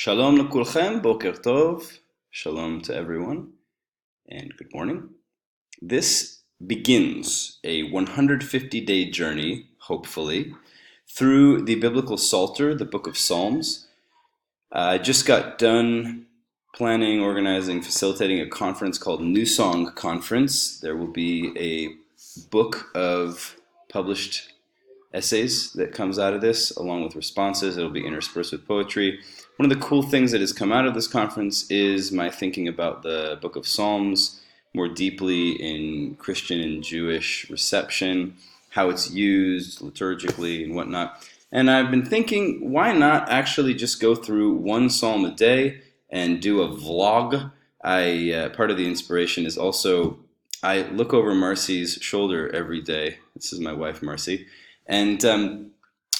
Shalom lekulchem, boker tov. Shalom to everyone, and good morning. This begins a 150-day journey, hopefully, through the biblical Psalter, the book of Psalms. I just got done planning, organizing, facilitating a conference called New Song Conference. There will be a book of published essays that comes out of this, along with responses. It'll be interspersed with poetry. One of the cool things that has come out of this conference is my thinking about the book of Psalms more deeply in Christian and Jewish reception, how it's used liturgically and whatnot. And I've been thinking, why not actually just go through one psalm a day and do a vlog? Part of the inspiration is also, I look over Marcy's shoulder every day. This is my wife, Marcy. And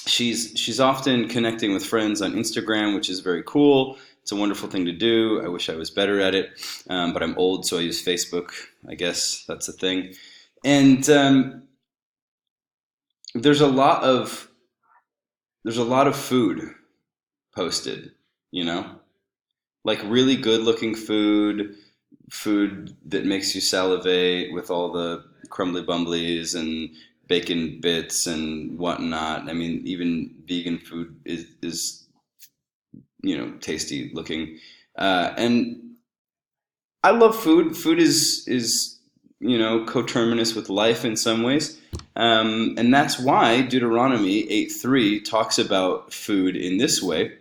she's often connecting with friends on Instagram, which is very cool. It's a wonderful thing to do. I wish I was better at it, but I'm old, so I use Facebook. I guess that's the thing. And there's a lot of food posted, like really good-looking food that makes you salivate with all the crumbly bumblies and bacon bits and whatnot. I mean, even vegan food is tasty looking. And I love food. Food is coterminous with life in some ways. And that's why Deuteronomy 8:3 talks about food in this way.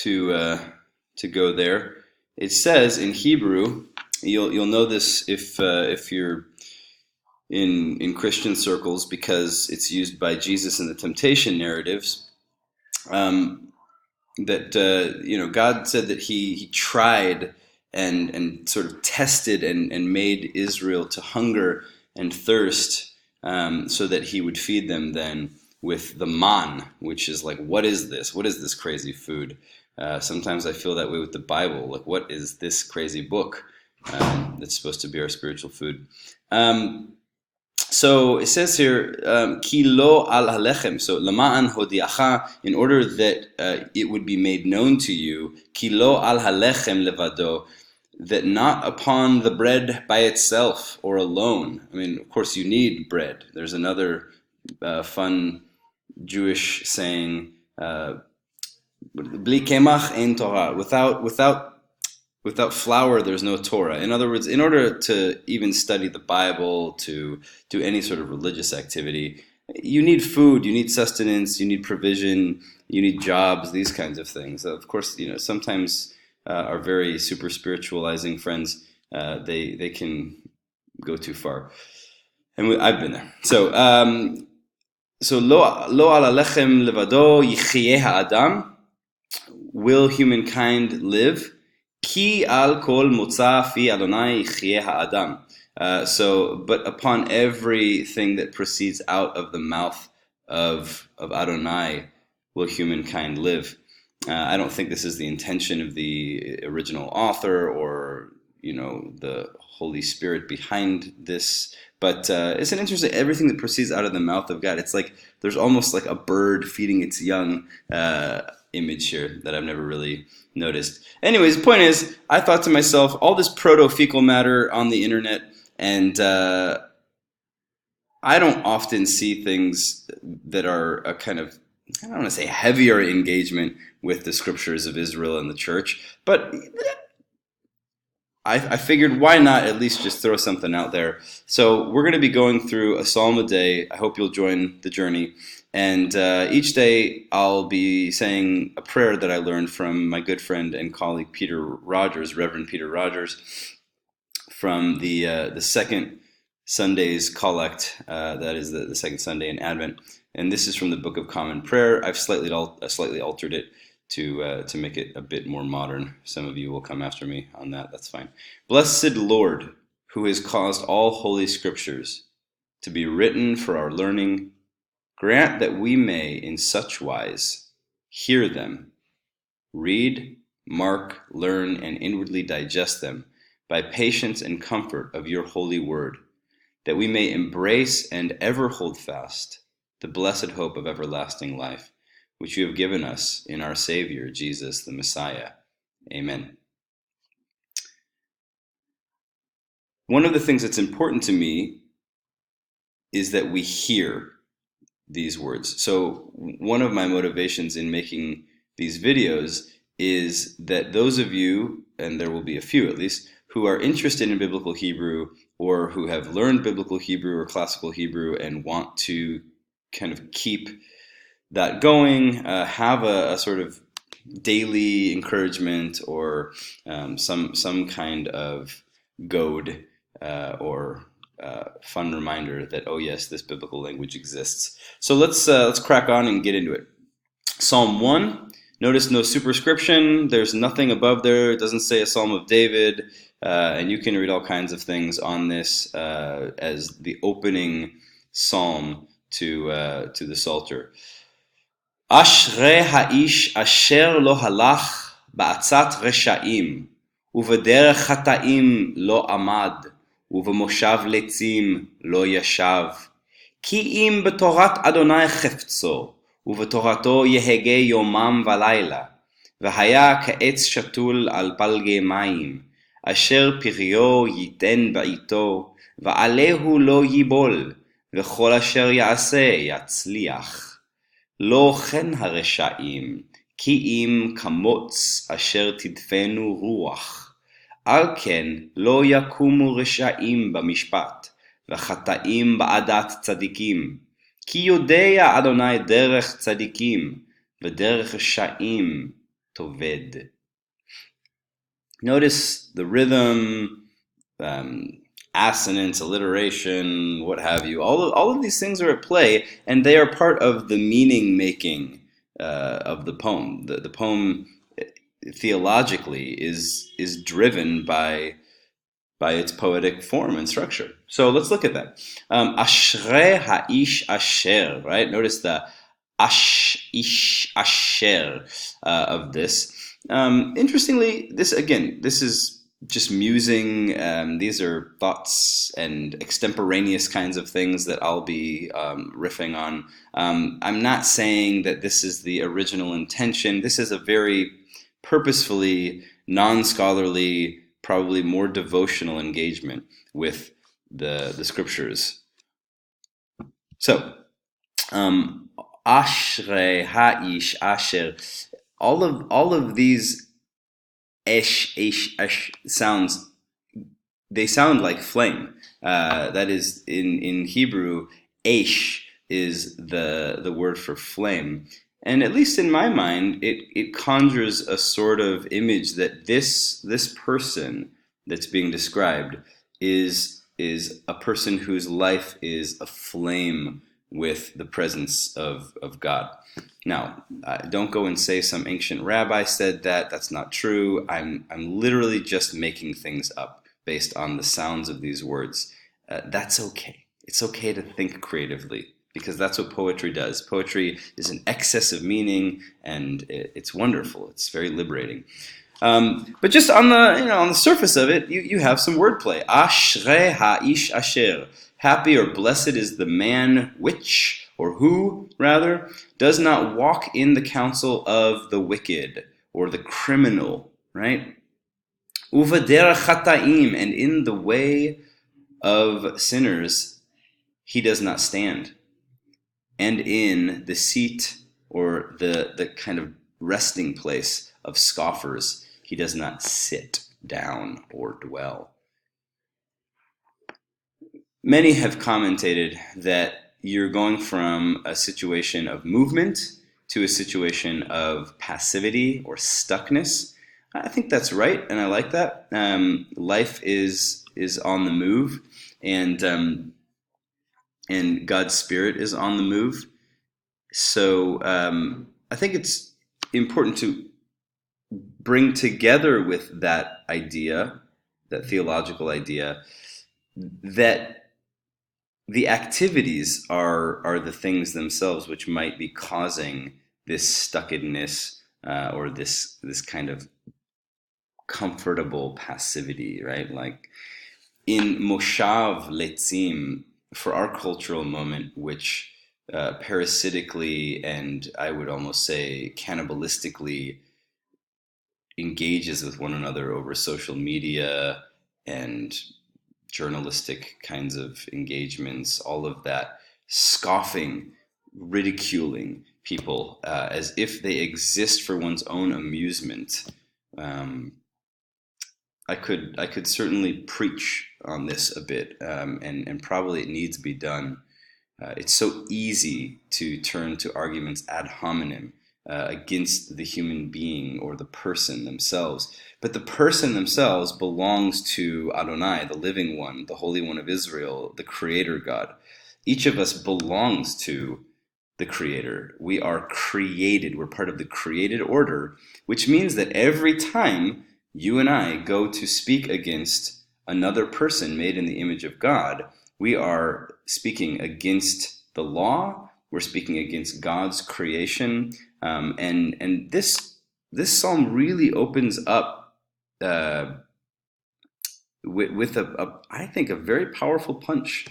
To go there, it says in Hebrew. You'll know this if you're in Christian circles, because it's used by Jesus in the temptation narratives. That God said that he tried and sort of tested and made Israel to hunger and thirst, so that he would feed them then with the man, which is like, what is this? What is this crazy food? Sometimes I feel that way with the Bible. Like, what is this crazy book that's supposed to be our spiritual food? So it says here, ki lo al halechem, so lama'an hodiacha, in order that it would be made known to you, ki lo al halechem levado, that not upon the bread by itself or alone. I mean, of course you need bread. There's another fun Jewish saying, bli kemach ein Torah, without flour, there's no Torah. In other words, in order to even study the Bible, to do any sort of religious activity, you need food, you need sustenance, you need provision, you need jobs, these kinds of things. Of course, sometimes our very super spiritualizing friends, they can go too far. And I've been there. So lo ala lechem levado yichye ha'adam, will humankind live? Ki al kol motza fi Adonai yichye ha'adam. But upon everything that proceeds out of the mouth of Adonai will humankind live. I don't think this is the intention of the original author or the Holy Spirit behind this, but it's an interesting, everything that proceeds out of the mouth of God. It's like there's almost like a bird feeding its young image here that I've never really noticed. Anyways, the point is, I thought to myself, all this proto-fecal matter on the internet, and I don't often see things that are a kind of, I don't want to say heavier engagement with the scriptures of Israel and the church, but I figured, why not at least just throw something out there? So we're going to be going through a psalm a day. I hope you'll join the journey. And each day I'll be saying a prayer that I learned from my good friend and colleague Peter Rogers, Reverend Peter Rogers, from the second Sunday's collect, that is the second Sunday in Advent. And this is from the Book of Common Prayer. I've slightly altered it to make it a bit more modern. Some of you will come after me on that. That's fine. Blessed Lord, who has caused all holy scriptures to be written for our learning, grant that we may in such wise hear them, read, mark, learn, and inwardly digest them by patience and comfort of your holy word, that we may embrace and ever hold fast the blessed hope of everlasting life, which you have given us in our Savior, Jesus the Messiah. Amen. One of the things that's important to me is that we hear these words. So one of my motivations in making these videos is that those of you, and there will be a few at least, who are interested in biblical Hebrew or who have learned biblical Hebrew or classical Hebrew and want to kind of keep that going, have a sort of daily encouragement or some kind of goad or fun reminder that, oh yes, this biblical language exists. So let's crack on and get into it. Psalm 1. Notice no superscription. There's nothing above there. It doesn't say a Psalm of David. And you can read all kinds of things on this as the opening psalm to the Psalter. אשרי האיש אשר לא הלך בעצת רשעים, ובדרך חטאים לא עמד, ובמושב לצים לא ישב. כי אם בתורת אדוני חפצו, ובתורתו יהגה יומם ולילה, והיה כעץ שתול על פלגי מים, אשר פריו ייתן בעיתו, ועליהו לא ייבול, וכל אשר יעשה יצליח. לא כן הרשעים, כי אם כמוץ אשר תדפנו רוח. על כן לא יקומו רשעים במשפט, וחטאים בעדת צדיקים. כי יודע אדוני דרך צדיקים, ודרך רשעים תאבד. Notice the rhythm, assonance, alliteration, what have you. All of these things are at play, and they are part of the meaning making of the poem. The poem theologically is driven by its poetic form and structure. So let's look at that. Ashrei ha'ish asher, right? Notice the ish asher of this. Interestingly, this is just musing. These are thoughts and extemporaneous kinds of things that I'll be riffing on. I'm not saying that this is the original intention. This is a very purposefully non-scholarly, probably more devotional engagement with the scriptures. So, Ashrei ha'ish asher. All of these esh sounds, they sound like flame. That is, in Hebrew, esh is the word for flame. And at least in my mind, it conjures a sort of image that this person that's being described is a person whose life is aflame with the presence of God. Now, don't go and say some ancient rabbi said that. That's not true. I'm literally just making things up based on the sounds of these words. That's okay. It's okay to think creatively, because that's what poetry does. Poetry is an excess of meaning, and it's wonderful. It's very liberating. But just on the surface of it, you have some wordplay. Ashrei ha'ish asher. Happy or blessed is the man which, or who, rather, does not walk in the counsel of the wicked or the criminal, right? Uvederech chataim, and in the way of sinners he does not stand. And in the seat or the kind of resting place of scoffers he does not sit down or dwell. Many have commentated that you're going from a situation of movement to a situation of passivity or stuckness. I think that's right, and I like that. Life is on the move, and God's Spirit is on the move. So I think it's important to bring together with that idea, that theological idea, that the activities are the things themselves which might be causing this stuckedness or this kind of comfortable passivity, right? Like in Moshav Letzim, for our cultural moment, which parasitically, and I would almost say cannibalistically engages with one another over social media and journalistic kinds of engagements, all of that scoffing, ridiculing people as if they exist for one's own amusement. Um, I could certainly preach on this a bit, and probably it needs to be done. It's so easy to turn to arguments ad hominem against the human being or the person themselves. But the person themselves belongs to Adonai, the living one, the Holy One of Israel, the Creator God. Each of us belongs to the Creator. We are created. We're part of the created order, which means that every time you and I go to speak against another person made in the image of God, we are speaking against the law. We're speaking against God's creation, and this psalm really opens up with I think a very powerful punch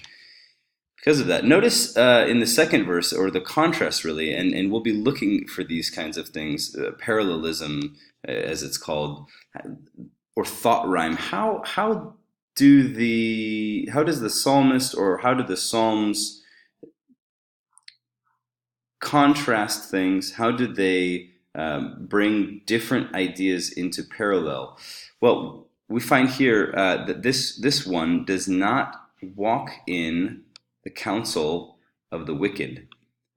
because of that. Notice in the second verse, or the contrast really, and we'll be looking for these kinds of things, parallelism as it's called, or thought rhyme. How does the psalmist, or how do the psalms contrast things? How do they bring different ideas into parallel? Well, we find here that this one does not walk in the counsel of the wicked,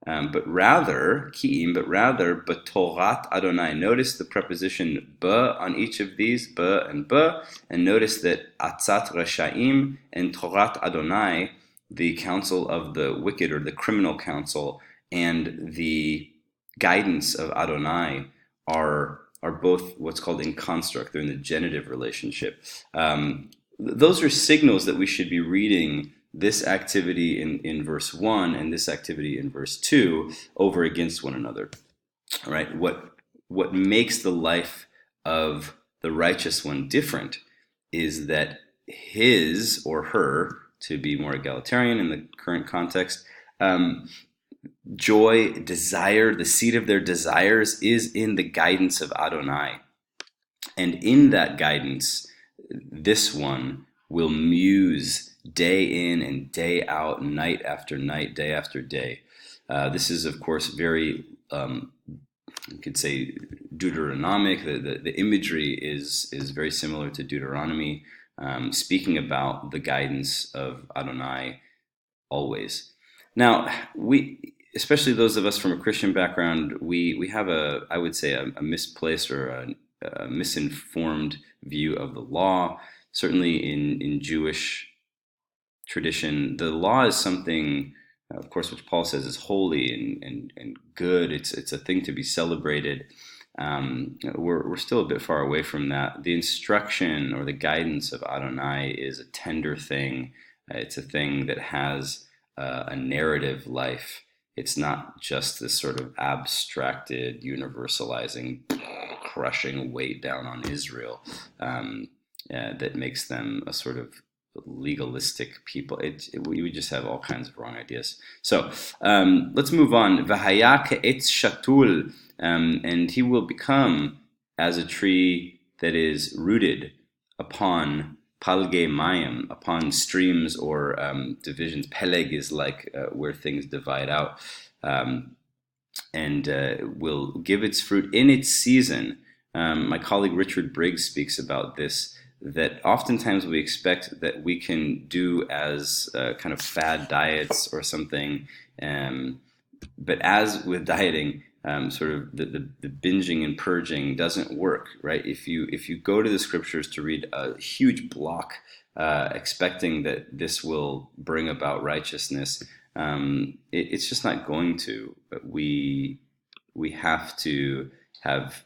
but rather, b'torat Adonai. Notice the preposition b on each of these, b, and notice that atzat rashaim and torat Adonai, the counsel of the wicked, or the criminal counsel, and the guidance of Adonai are both what's called in construct. They're in the genitive relationship. Those are signals that we should be reading this activity in verse 1 and this activity in verse 2 over against one another. All right? What makes the life of the righteous one different is that his, or her, to be more egalitarian in the current context, joy, desire, the seat of their desires is in the guidance of Adonai. And in that guidance, this one will muse day in and day out, night after night, day after day. This is, of course, very, you could say, Deuteronomic. The imagery is very similar to Deuteronomy, speaking about the guidance of Adonai always. Now, especially those of us from a Christian background, we have I would say, a misplaced or a misinformed view of the law. Certainly in Jewish tradition, the law is something, of course, which Paul says is holy and good. It's a thing to be celebrated. We're still a bit far away from that. The instruction or the guidance of Adonai is a tender thing. It's a thing that has a narrative life. It's not just this sort of abstracted, universalizing, crushing weight down on Israel that makes them a sort of legalistic people. We just have all kinds of wrong ideas. So let's move on. V'haya ke'etz shatul, and he will become as a tree that is rooted upon palge mayim, upon streams or divisions. Peleg is like where things divide out, and will give its fruit in its season. My colleague Richard Briggs speaks about this, that oftentimes we expect that we can do as kind of fad diets or something, but as with dieting, sort of the binging and purging doesn't work, right? If you go to the scriptures to read a huge block, expecting that this will bring about righteousness, it's just not going to. We have to have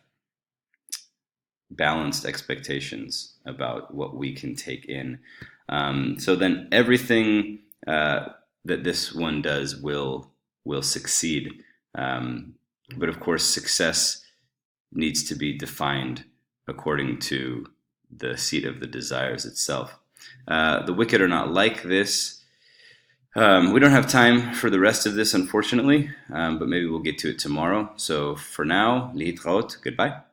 balanced expectations about what we can take in. So then everything that this one does will succeed. But of course, success needs to be defined according to the seat of the desires itself. The wicked are not like this. We don't have time for the rest of this, unfortunately, but maybe we'll get to it tomorrow. So for now, להתראות, goodbye.